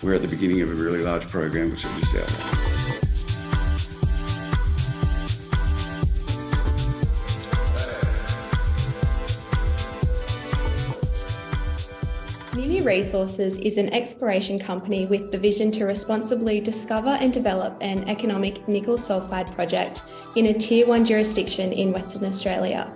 We're at the beginning of a really large program, which I've just outlined. Nimy Resources is an exploration company with the vision to responsibly discover and develop an economic nickel sulfide project in a Tier 1 jurisdiction in Western Australia.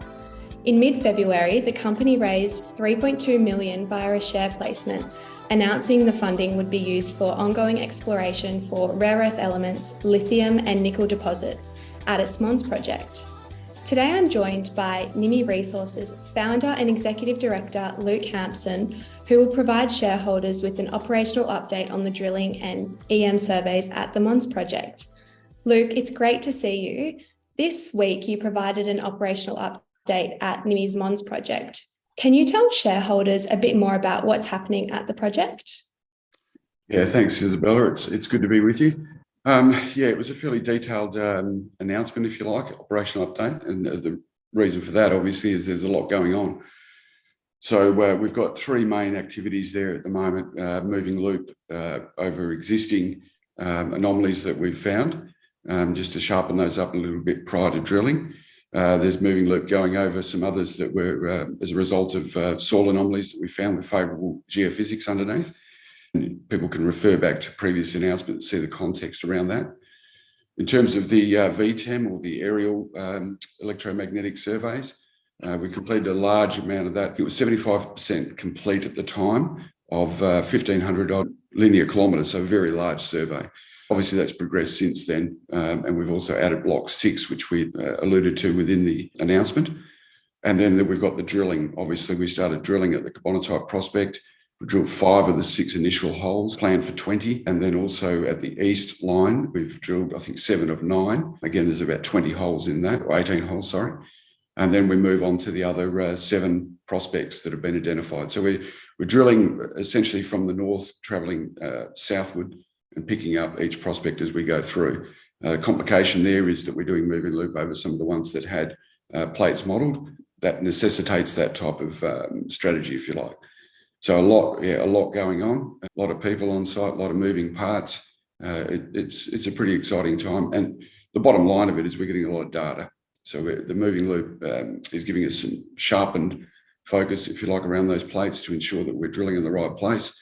In mid-February, the company raised $3.2 million via a share placement, announcing the funding would be used for ongoing exploration for rare earth elements, lithium and nickel deposits at its Mons Project. Today I'm joined by Nimy Resources founder and executive director Luke Hampson, who will provide shareholders with an operational update on the drilling and EM surveys at the Mons Project. Luke, it's great to see you. This week you provided an operational update at Nimy's Mons Project. Can you tell shareholders a bit more about what's happening at the project? Yeah, thanks, Isabella. It's good to be with you. It was a fairly detailed announcement, if you like, operational update. And the reason for that, obviously, is there's a lot going on. So we've got three main activities there at the moment, moving loop over existing anomalies that we've found, just to sharpen those up a little bit prior to drilling. There's moving loop going over some others that were as a result of soil anomalies that we found with favourable geophysics underneath. And people can refer back to previous announcements to see the context around that. In terms of the VTEM, or the aerial electromagnetic surveys, we completed a large amount of that. It was 75% complete at the time of 1,500 odd linear kilometres, so a very large survey. Obviously, that's progressed since then, and we've also added Block 6, which we alluded to within the announcement. And then we've got the drilling. Obviously, we started drilling at the carbonatite prospect. We drilled 5 of the 6 initial holes, planned for 20. And then also at the east line, we've drilled, I think, 7 of 9. Again, there's about 20 holes in that, or 18 holes, sorry. And then we move on to the other 7 prospects that have been identified. So we're drilling essentially from the north, travelling southward and picking up each prospect as we go through. The complication there is that we're doing moving loop over some of the ones that had plates modelled. That necessitates that type of strategy, if you like. So a lot going on, a lot of people on site, a lot of moving parts. It's a pretty exciting time. And the bottom line of it is we're getting a lot of data. So the moving loop is giving us some sharpened focus, if you like, around those plates to ensure that we're drilling in the right place.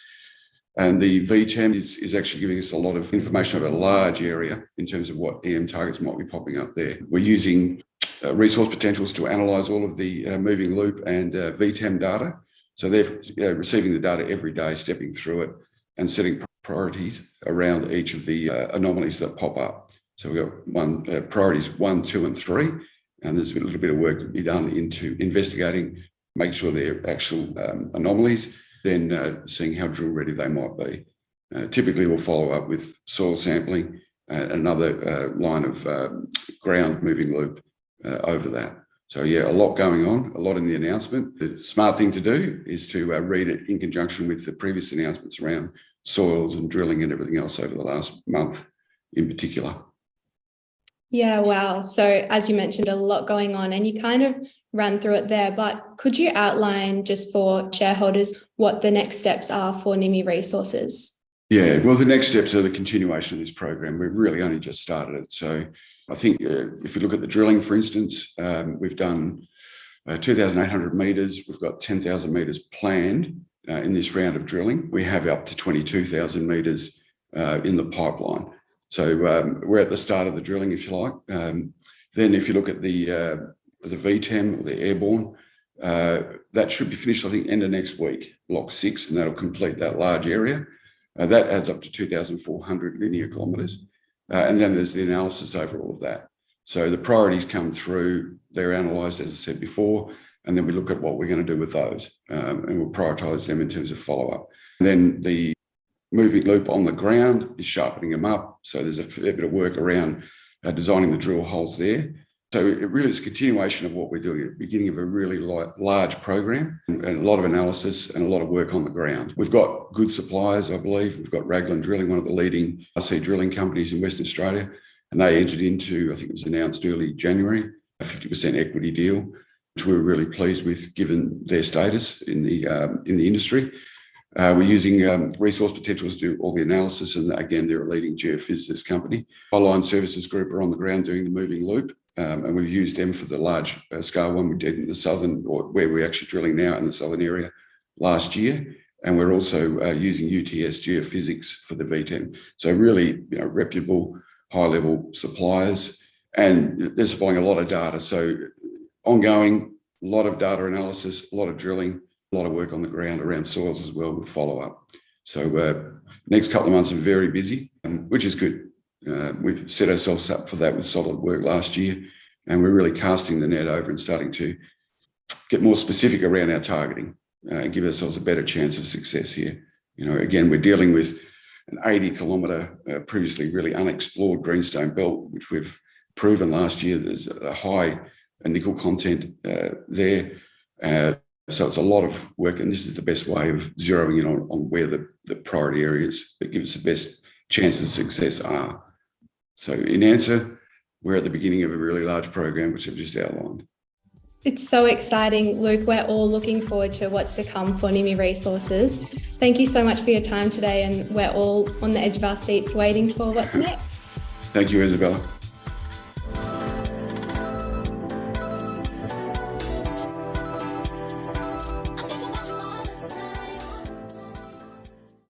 And the VTEM is actually giving us a lot of information about a large area in terms of what EM targets might be popping up there. We're using resource potentials to analyse all of the moving loop and VTEM data. So they're receiving the data every day, stepping through it and setting priorities around each of the anomalies that pop up. So we've got priorities 1, 2, and 3, and there's a little bit of work to be done into investigating, making sure they're actual anomalies, then seeing how drill ready they might be. Typically, we'll follow up with soil sampling, another line of ground moving loop over that. So a lot going on, a lot in the announcement. The smart thing to do is to read it in conjunction with the previous announcements around soils and drilling and everything else over the last month in particular. Yeah, wow. So as you mentioned, a lot going on and you kind of ran through it there, but could you outline just for shareholders what the next steps are for Nimy Resources? Yeah, well, the next steps are the continuation of this program. We've really only just started it. So I think if you look at the drilling, for instance, we've done 2,800 metres. We've got 10,000 metres planned in this round of drilling. We have up to 22,000 metres in the pipeline. So we're at the start of the drilling, if you like. Then if you look at the VTEM, or the airborne, that should be finished, I think, end of next week, Block 6, and that'll complete that large area. That adds up to 2,400 linear kilometres. And then there's the analysis over all of that. So the priorities come through, they're analysed, as I said before, and then we look at what we're going to do with those, and we'll prioritise them in terms of follow-up. And then the moving loop on the ground is sharpening them up. So there's a fair bit of work around designing the drill holes there. So it really is a continuation of what we're doing at the beginning of a really large program, and a lot of analysis and a lot of work on the ground. We've got good suppliers, I believe. We've got Raglan Drilling, one of the leading RC drilling companies in Western Australia, and they entered into, I think it was announced early January, a 50% equity deal, which we were really pleased with given their status in the industry. We're using Resource Potentials to do all the analysis, and again, they're a leading geophysicist company. Highline Services Group are on the ground doing the moving loop, and we've used them for the large scale one we did in the southern, or where we're actually drilling now in the southern area last year. And we're also using UTS Geophysics for the VTEM. So really, reputable, high-level suppliers, and they're supplying a lot of data. So ongoing, a lot of data analysis, a lot of drilling, a lot of work on the ground around soils as well with follow-up. So next couple of months are very busy, which is good. We've set ourselves up for that with solid work last year, and we're really casting the net over and starting to get more specific around our targeting and give ourselves a better chance of success here. Again, we're dealing with an 80-kilometre, previously really unexplored greenstone belt, which we've proven last year there's a high nickel content there. So it's a lot of work, and this is the best way of zeroing in on where the priority areas that give us the best chances of success are. So in answer, we're at the beginning of a really large program, which I've just outlined. It's so exciting, Luke. We're all looking forward to what's to come for Nimy Resources. Thank you so much for your time today, and we're all on the edge of our seats waiting for what's next. Thank you, Isabella.